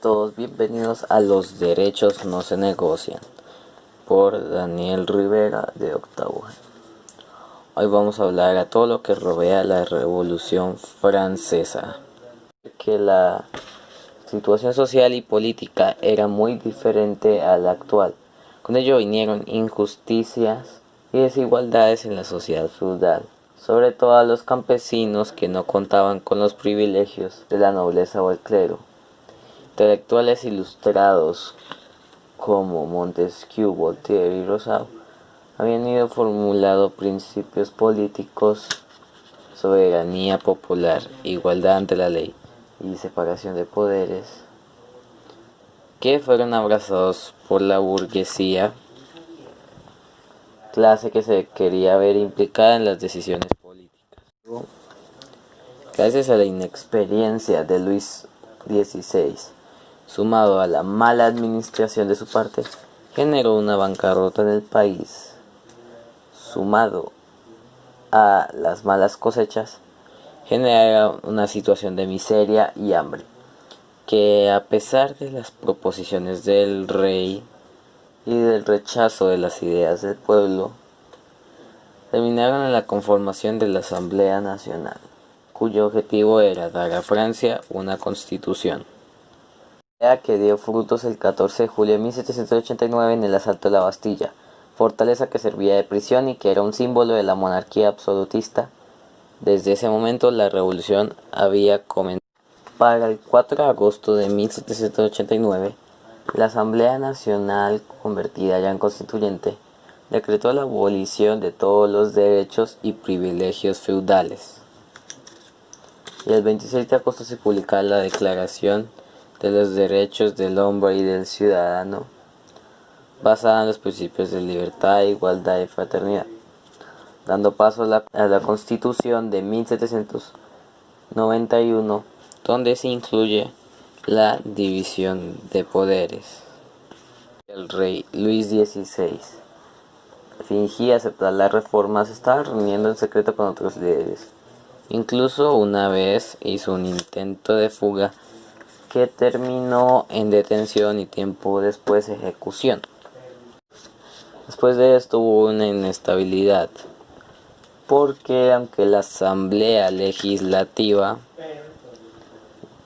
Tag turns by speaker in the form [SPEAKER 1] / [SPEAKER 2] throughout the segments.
[SPEAKER 1] Todos bienvenidos a Los derechos no se negocian, por Daniel Rivera de Octavo G. Hoy vamos a hablar a todo lo que rodea la Revolución Francesa, que la situación social y política era muy diferente a la actual. Con ello vinieron injusticias y desigualdades en la sociedad feudal, sobre todo a los campesinos que no contaban con los privilegios de la nobleza o el clero. Intelectuales ilustrados como Montesquieu, Voltaire y Rousseau habían ido formulando principios políticos, soberanía popular, igualdad ante la ley y separación de poderes, que fueron abrazados por la burguesía, clase que se quería ver implicada en las decisiones políticas. Gracias a la inexperiencia de Luis XVI, sumado a la mala administración de su parte, generó una bancarrota en el país. Sumado a las malas cosechas, genera una situación de miseria y hambre, que a pesar de las proposiciones del rey y del rechazo de las ideas del pueblo, terminaron en la conformación de la Asamblea Nacional, cuyo objetivo era dar a Francia una constitución, que dio frutos el 14 de julio de 1789 en el asalto de la Bastilla, fortaleza que servía de prisión y que era un símbolo de la monarquía absolutista. Desde ese momento la revolución había comenzado. Para el 4 de agosto de 1789, la Asamblea Nacional, convertida ya en constituyente, decretó la abolición de todos los derechos y privilegios feudales. Y el 26 de agosto se publica la Declaración de los Derechos del Hombre y del Ciudadano, basada en los principios de libertad, igualdad y fraternidad, dando paso a la Constitución de 1791, donde se incluye la división de poderes. El rey Luis XVI fingía aceptar las reformas, estaba reuniendo en secreto con otros líderes. Incluso una vez hizo un intento de fuga que terminó en detención y tiempo después ejecución. Después de esto hubo una inestabilidad, porque aunque la Asamblea Legislativa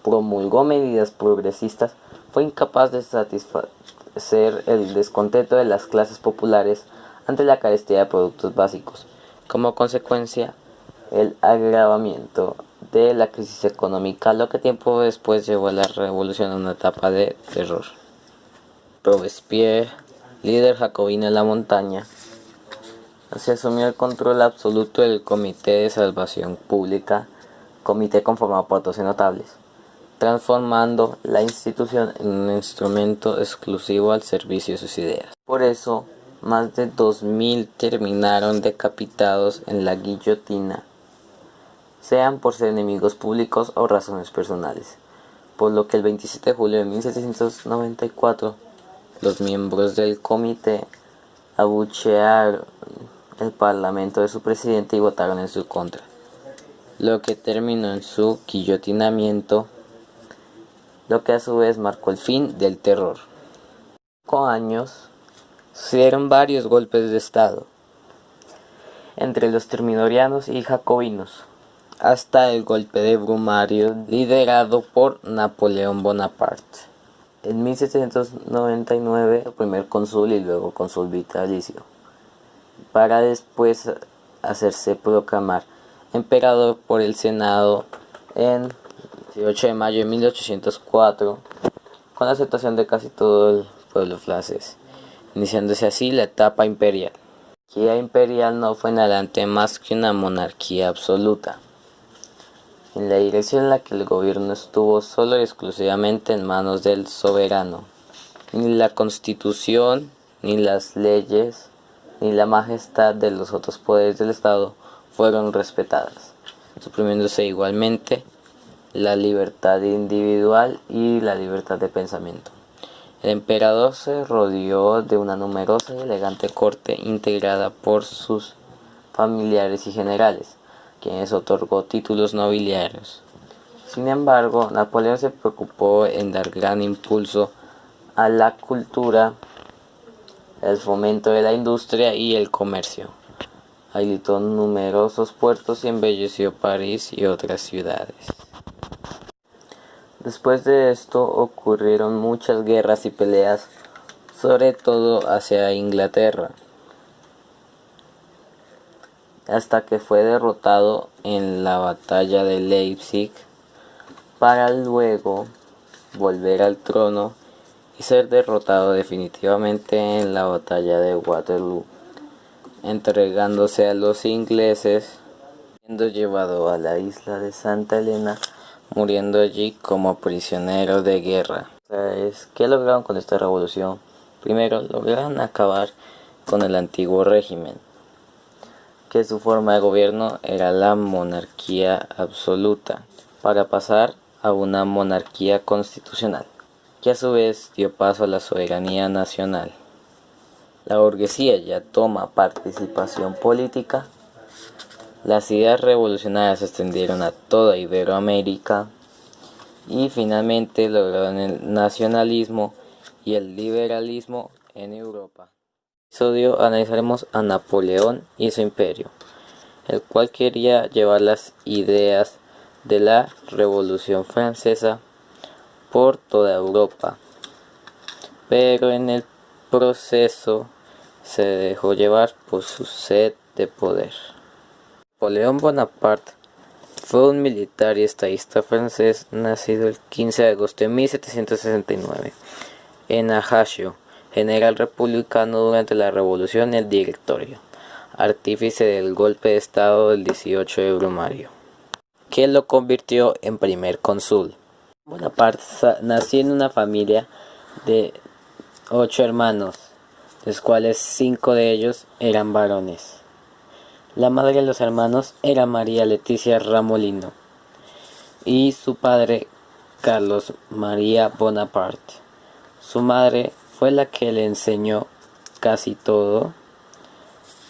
[SPEAKER 1] promulgó medidas progresistas, fue incapaz de satisfacer el descontento de las clases populares ante la carestía de productos básicos. Como consecuencia, el agravamiento de la crisis económica, lo que tiempo después llevó a la revolución a una etapa de terror. Robespierre, líder jacobino en la montaña, se asumió el control absoluto del Comité de Salvación Pública, comité conformado por 12 notables, transformando la institución en un instrumento exclusivo al servicio de sus ideas. Por eso, más de 2000 terminaron decapitados en la guillotina, sean por ser enemigos públicos o razones personales, por lo que el 27 de julio de 1794 los miembros del comité abuchearon el parlamento de su presidente y votaron en su contra, lo que terminó en su guillotinamiento, lo que a su vez marcó el fin del terror. En 5 años sucedieron varios golpes de estado entre los termidorianos y jacobinos, hasta el golpe de Brumario liderado por Napoleón Bonaparte. En 1799 el primer cónsul y luego cónsul vitalicio, para después hacerse proclamar emperador por el Senado en 18 de mayo de 1804, con la aceptación de casi todo el pueblo francés, iniciándose así la etapa imperial. La monarquía imperial no fue en adelante más que una monarquía absoluta, en la dirección en la que el gobierno estuvo solo y exclusivamente en manos del soberano. Ni la constitución, ni las leyes, ni la majestad de los otros poderes del Estado fueron respetadas, suprimiéndose igualmente la libertad individual y la libertad de pensamiento. El emperador se rodeó de una numerosa y elegante corte integrada por sus familiares y generales, quienes otorgó títulos nobiliarios. Sin embargo, Napoleón se preocupó en dar gran impulso a la cultura, el fomento de la industria y el comercio. Habilitó numerosos puertos y embelleció París y otras ciudades. Después de esto ocurrieron muchas guerras y peleas, sobre todo hacia Inglaterra, hasta que fue derrotado en la batalla de Leipzig, para luego volver al trono y ser derrotado definitivamente en la batalla de Waterloo, entregándose a los ingleses, siendo llevado a la isla de Santa Elena, muriendo allí como prisionero de guerra. ¿Qué lograron con esta revolución? Primero, lograron acabar con el antiguo régimen, que su forma de gobierno era la monarquía absoluta, para pasar a una monarquía constitucional, que a su vez dio paso a la soberanía nacional. La burguesía ya toma participación política. Las ideas revolucionarias se extendieron a toda Iberoamérica y finalmente lograron el nacionalismo y el liberalismo en Europa. En este episodio analizaremos a Napoleón y su imperio, el cual quería llevar las ideas de la Revolución Francesa por toda Europa, pero en el proceso se dejó llevar por su sed de poder. Napoleón Bonaparte fue un militar y estadista francés nacido el 15 de agosto de 1769 en Ajaccio, general republicano durante la Revolución y el Directorio, artífice del golpe de estado del 18 de Brumario, que lo convirtió en primer cónsul. Bonaparte nació en una familia de 8 hermanos, de los cuales 5 de ellos eran varones. La madre de los hermanos era María Leticia Ramolino y su padre Carlos María Bonaparte. Su madre fue la que le enseñó casi todo,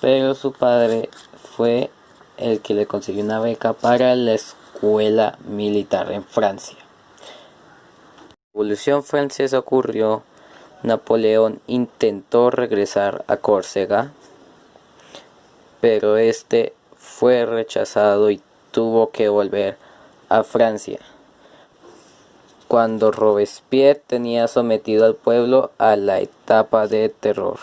[SPEAKER 1] pero su padre fue el que le consiguió una beca para la escuela militar en Francia. La Revolución Francesa ocurrió. Napoleón intentó regresar a Córcega, pero este fue rechazado y tuvo que volver a Francia, cuando Robespierre tenía sometido al pueblo a la etapa de terror.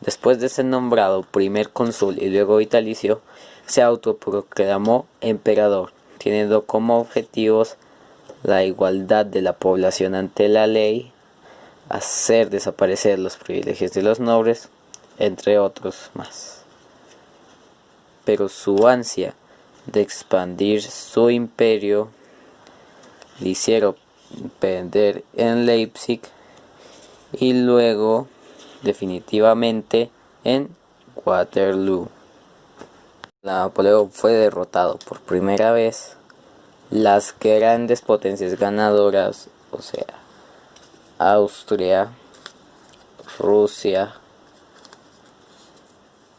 [SPEAKER 1] Después de ser nombrado primer cónsul y luego vitalicio, se autoproclamó emperador, teniendo como objetivos la igualdad de la población ante la ley, hacer desaparecer los privilegios de los nobles, entre otros más. Pero su ansia de expandir su imperio le hicieron perder en Leipzig y luego definitivamente en Waterloo. Napoleón fue derrotado por primera vez. Las grandes potencias ganadoras, o sea, Austria, Rusia,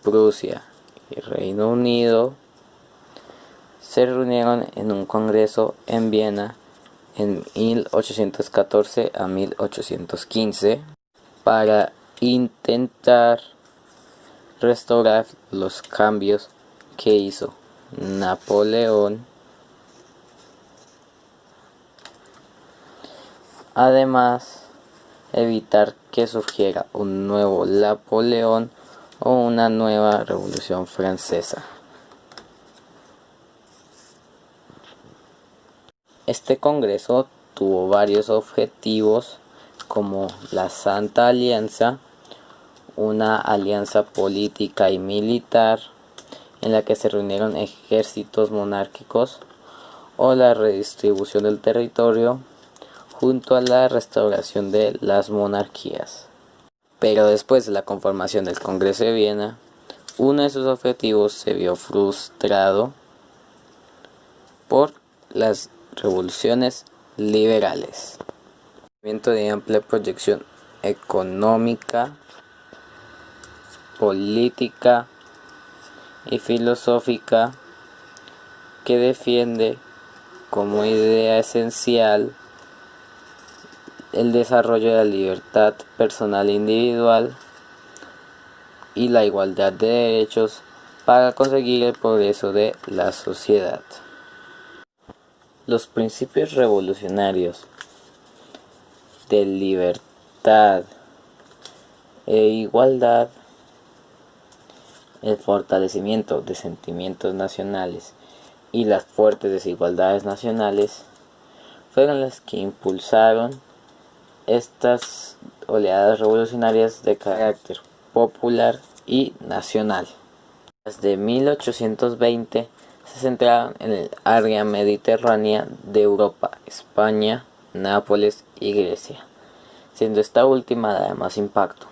[SPEAKER 1] Prusia y Reino Unido, se reunieron en un congreso en Viena en 1814 a 1815 para intentar restaurar los cambios que hizo Napoleón. Además, evitar que surgiera un nuevo Napoleón o una nueva Revolución Francesa. Este congreso tuvo varios objetivos, como la Santa Alianza, una alianza política y militar en la que se reunieron ejércitos monárquicos, o la redistribución del territorio, junto a la restauración de las monarquías. Pero después de la conformación del Congreso de Viena, uno de sus objetivos se vio frustrado por las revoluciones liberales. Un movimiento de amplia proyección económica, política y filosófica que defiende como idea esencial el desarrollo de la libertad personal e individual y la igualdad de derechos para conseguir el progreso de la sociedad. Los principios revolucionarios de libertad e igualdad, el fortalecimiento de sentimientos nacionales y las fuertes desigualdades nacionales fueron las que impulsaron estas oleadas revolucionarias de carácter popular y nacional. Las de 1820 se centraron en el área mediterránea de Europa, España, Nápoles y Grecia, siendo esta última la de más impacto.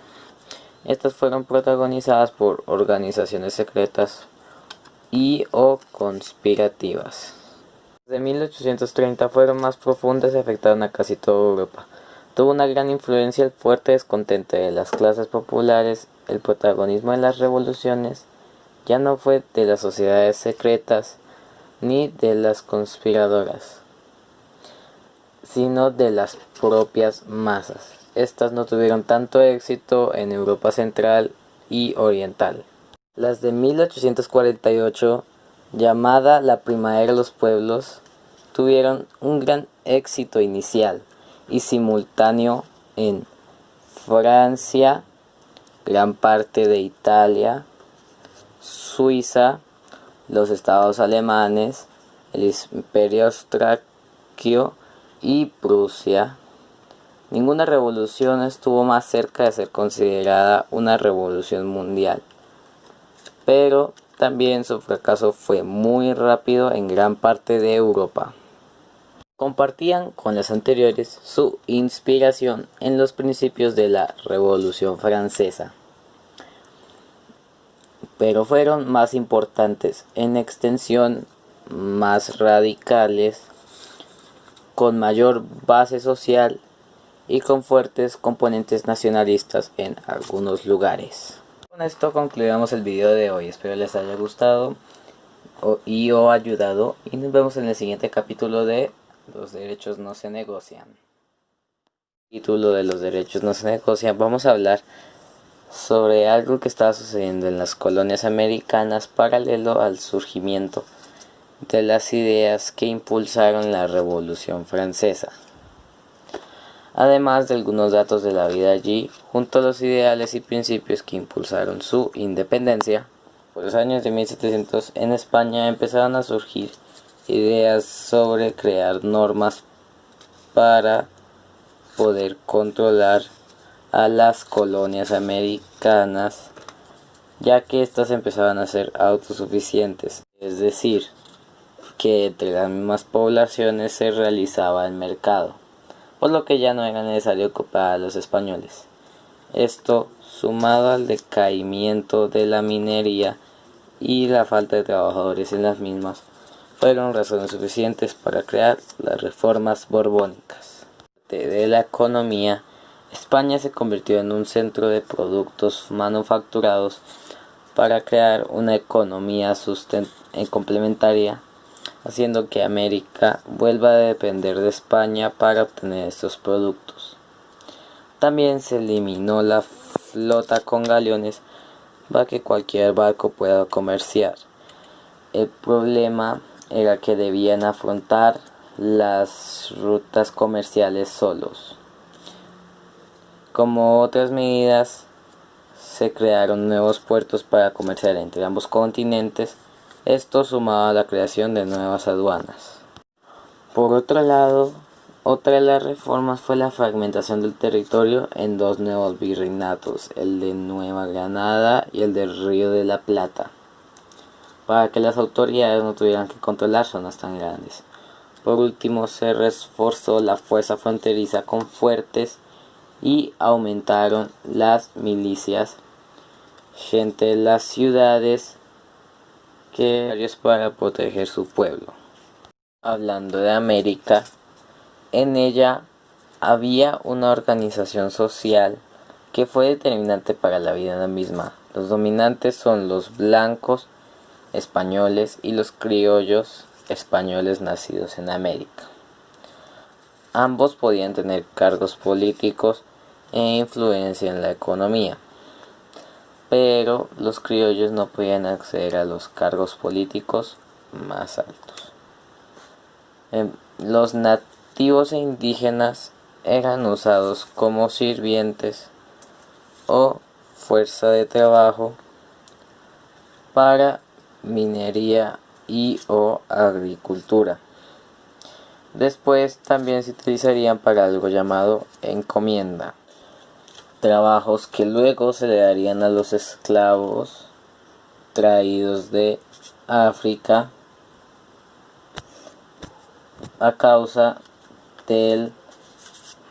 [SPEAKER 1] Estas fueron protagonizadas por organizaciones secretas y o conspirativas. Las de 1830 fueron más profundas y afectaron a casi toda Europa. Tuvo una gran influencia el fuerte descontento de las clases populares. El protagonismo de las revoluciones ya no fue de las sociedades secretas ni de las conspiradoras, sino de las propias masas. Estas no tuvieron tanto éxito en Europa Central y Oriental. Las de 1848, llamada la Primavera de los Pueblos, tuvieron un gran éxito inicial y simultáneo en Francia, gran parte de Italia, Suiza, los estados alemanes, el Imperio Austríaco y Prusia. Ninguna revolución estuvo más cerca de ser considerada una revolución mundial, pero también su fracaso fue muy rápido en gran parte de Europa. Compartían con las anteriores su inspiración en los principios de la Revolución Francesa, pero fueron más importantes en extensión, más radicales, con mayor base social y con fuertes componentes nacionalistas en algunos lugares. Con esto concluimos el video de hoy. Espero les haya gustado y o ayudado, y nos vemos en el siguiente capítulo de Los derechos no se negocian. Título de Los derechos no se negocian. Vamos a hablar sobre algo que estaba sucediendo en las colonias americanas paralelo al surgimiento de las ideas que impulsaron la Revolución Francesa, además de algunos datos de la vida allí, junto a los ideales y principios que impulsaron su independencia. Por los años de 1700 en España empezaron a surgir ideas sobre crear normas para poder controlar a las colonias americanas, ya que éstas empezaban a ser autosuficientes, es decir, que entre las mismas poblaciones se realizaba el mercado, por lo que ya no era necesario ocupar a los españoles. Esto, sumado al decaimiento de la minería y la falta de trabajadores en las mismas, fueron razones suficientes para crear las reformas borbónicas. De la economía, España se convirtió en un centro de productos manufacturados para crear una economía complementaria, haciendo que América vuelva a depender de España para obtener estos productos. También se eliminó la flota con galeones para que cualquier barco pueda comerciar. El problema era que debían afrontar las rutas comerciales solos. Como otras medidas, se crearon nuevos puertos para comerciar entre ambos continentes, esto sumado a la creación de nuevas aduanas. Por otro lado, otra de las reformas fue la fragmentación del territorio en dos nuevos virreinatos, el de Nueva Granada y el del Río de la Plata, para que las autoridades no tuvieran que controlar zonas tan grandes. Por último, se reforzó la fuerza fronteriza con fuertes y aumentaron las milicias, gente de las ciudades para proteger su pueblo. Hablando de América, en ella había una organización social que fue determinante para la vida en la misma. Los dominantes son los blancos, españoles y los criollos, españoles nacidos en América. Ambos podían tener cargos políticos e influencia en la economía, pero los criollos no podían acceder a los cargos políticos más altos. Los nativos e indígenas eran usados como sirvientes o fuerza de trabajo para minería y o agricultura. Después también se utilizarían para algo llamado encomienda, trabajos que luego se le darían a los esclavos traídos de África a causa del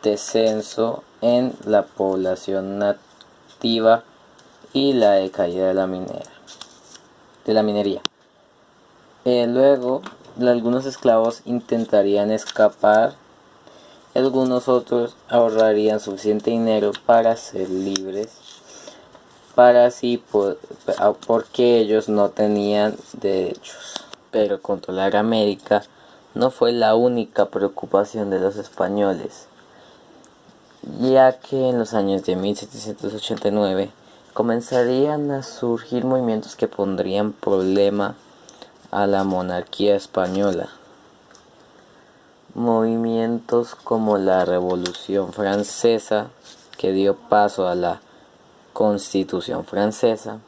[SPEAKER 1] descenso en la población nativa y la decaída de la minería. Luego, algunos esclavos intentarían escapar, algunos otros ahorrarían suficiente dinero para ser libres, porque ellos no tenían derechos. Pero controlar América no fue la única preocupación de los españoles, ya que en los años de 1789 comenzarían a surgir movimientos que pondrían problema a la monarquía española. Movimientos como la Revolución Francesa, que dio paso a la Constitución Francesa,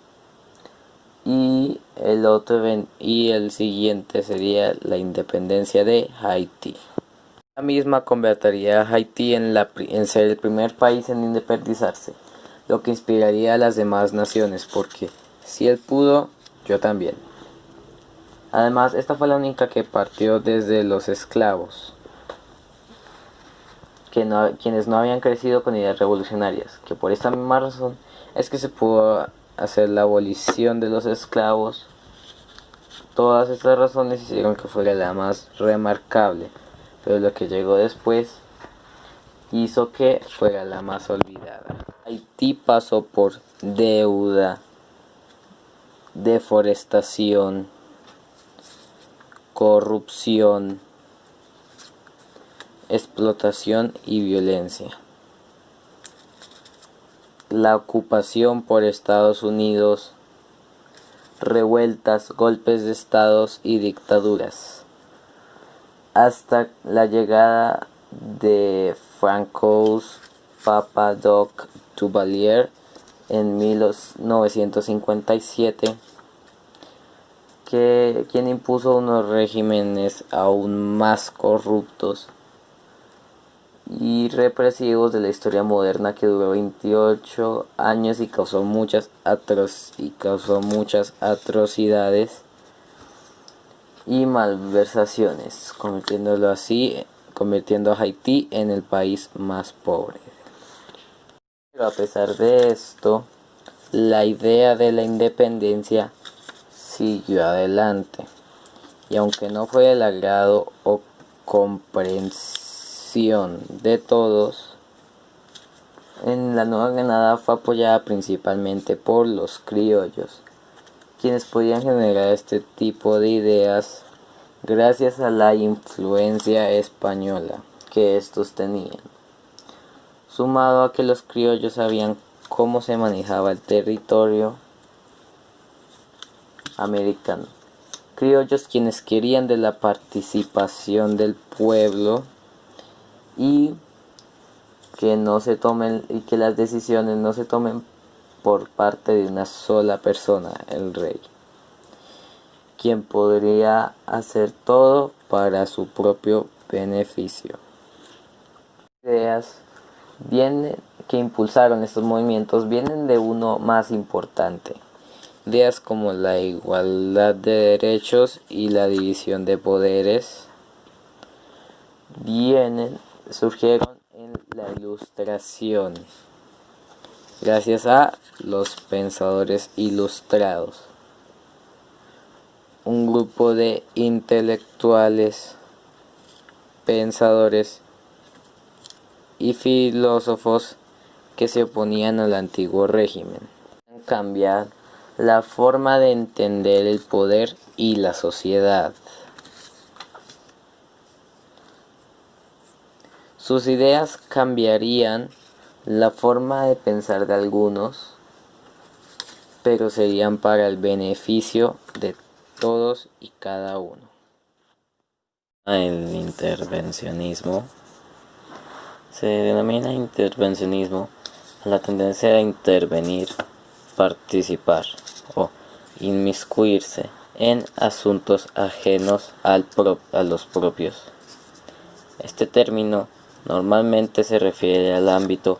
[SPEAKER 1] y el siguiente sería la independencia de Haití. La misma convertiría a Haití en ser el primer país en independizarse, lo que inspiraría a las demás naciones, porque si él pudo, yo también. Además, esta fue la única que partió desde los esclavos, quienes no habían crecido con ideas revolucionarias, que por esta misma razón es que se pudo hacer la abolición de los esclavos. Todas estas razones hicieron que fuera la más remarcable, pero lo que llegó después hizo que fuera la más olvidada. Haití pasó por deuda, deforestación, corrupción, explotación y violencia. La ocupación por Estados Unidos, revueltas, golpes de estados y dictaduras, hasta la llegada de Francois Papa-Doc Duvalier en 1957, quien impuso unos regímenes aún más corruptos y represivos de la historia moderna, que duró 28 años y causó muchas atrocidades y malversaciones, convirtiendo a Haití en el país más pobre. Pero a pesar de esto, la idea de la independencia siguió adelante, y aunque no fue del agrado o comprensión de todos, en la Nueva Granada fue apoyada principalmente por los criollos, quienes podían generar este tipo de ideas gracias a la influencia española que estos tenían, sumado a que los criollos sabían cómo se manejaba el territorio americano. Criollos quienes querían de la participación del pueblo y que las decisiones no se tomen por parte de una sola persona, el rey, quien podría hacer todo para su propio beneficio. Ideas que impulsaron estos movimientos vienen de uno más importante. Ideas como la igualdad de derechos y la división de poderes surgieron en la Ilustración, gracias a los pensadores ilustrados, un grupo de intelectuales, pensadores y filósofos que se oponían al antiguo régimen. Cambiar la forma de entender el poder y la sociedad. Sus ideas cambiarían la forma de pensar de algunos, pero serían para el beneficio de todos y cada uno. El intervencionismo se denomina intervencionismo a la tendencia a intervenir, participar o inmiscuirse en asuntos ajenos a los propios. Este término normalmente se refiere al ámbito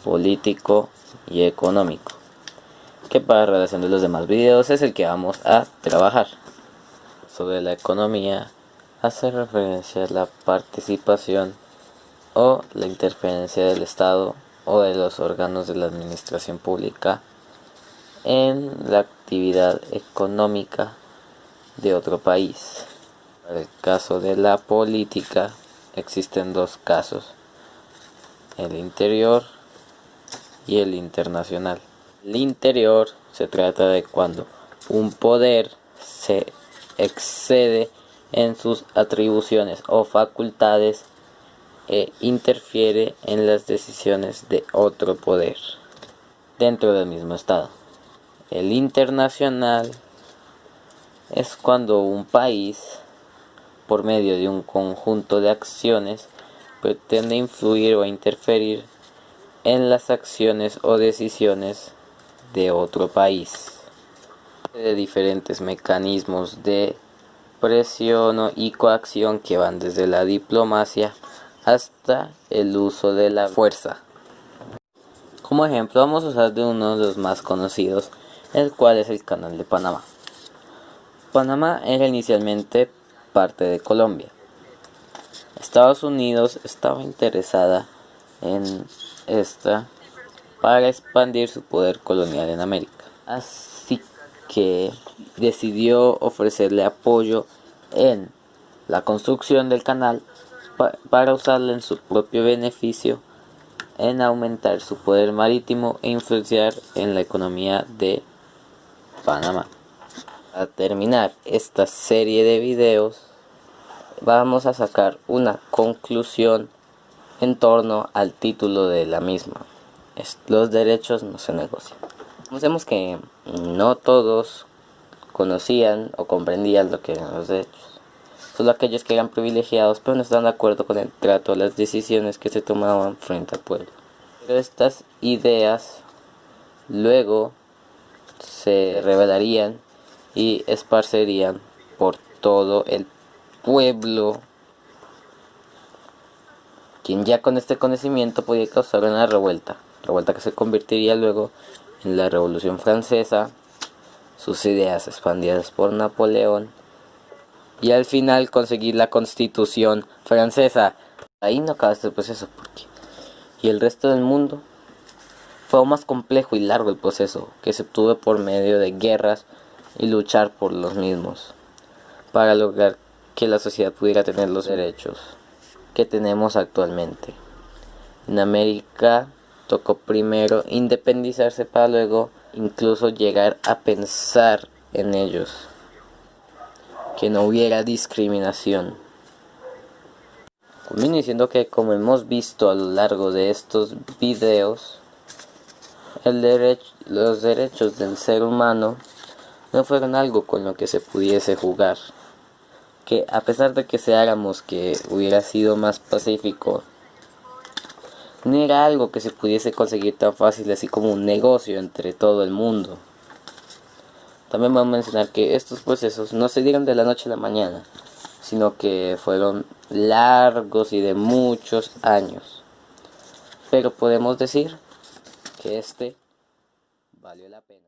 [SPEAKER 1] político y económico, que para la relación de los demás videos es el que vamos a trabajar. Sobre la economía hace referencia a la participación o la interferencia del Estado o de los órganos de la administración pública en la actividad económica de otro país. En el caso de la política existen dos casos, el interior y el internacional. El interior se trata de cuando un poder se excede en sus atribuciones o facultades e interfiere en las decisiones de otro poder dentro del mismo estado. El internacional es cuando un país, por medio de un conjunto de acciones, pretende influir o interferir en las acciones o decisiones de otro país. De diferentes mecanismos de presión y coacción que van desde la diplomacia hasta el uso de la fuerza. Como ejemplo vamos a usar de uno de los más conocidos, el cual es el Canal de Panamá. Panamá era inicialmente parte de Colombia. Estados Unidos estaba interesada en esta para expandir su poder colonial en América. Así que decidió ofrecerle apoyo en la construcción del canal para usarla en su propio beneficio, en aumentar su poder marítimo e influenciar en la economía de Panamá. Para terminar esta serie de videos, vamos a sacar una conclusión en torno al título de la misma. Los derechos no se negocian. Vemos que no todos conocían o comprendían lo que eran los derechos. Solo aquellos que eran privilegiados pero no estaban de acuerdo con el trato a las decisiones que se tomaban frente al pueblo. Pero estas ideas luego se revelarían y esparcerían por todo el pueblo, quien ya con este conocimiento podía causar una revuelta que se convertiría luego en la Revolución Francesa, sus ideas expandidas por Napoleón y al final conseguir la Constitución Francesa. Ahí no acaba este proceso y el resto del mundo fue aún más complejo y largo el proceso que se obtuvo por medio de guerras y luchar por los mismos para lograr que la sociedad pudiera tener los derechos que tenemos actualmente. En América tocó primero independizarse para luego incluso llegar a pensar en ellos, que no hubiera discriminación. Comienzo diciendo que, como hemos visto a lo largo de estos videos, los derechos del ser humano no fueron algo con lo que se pudiese jugar, que a pesar de que deseáramos que hubiera sido más pacífico, no era algo que se pudiese conseguir tan fácil así como un negocio entre todo el mundo. También vamos a mencionar que estos procesos no se dieron de la noche a la mañana, sino que fueron largos y de muchos años. Pero podemos decir que este valió la pena.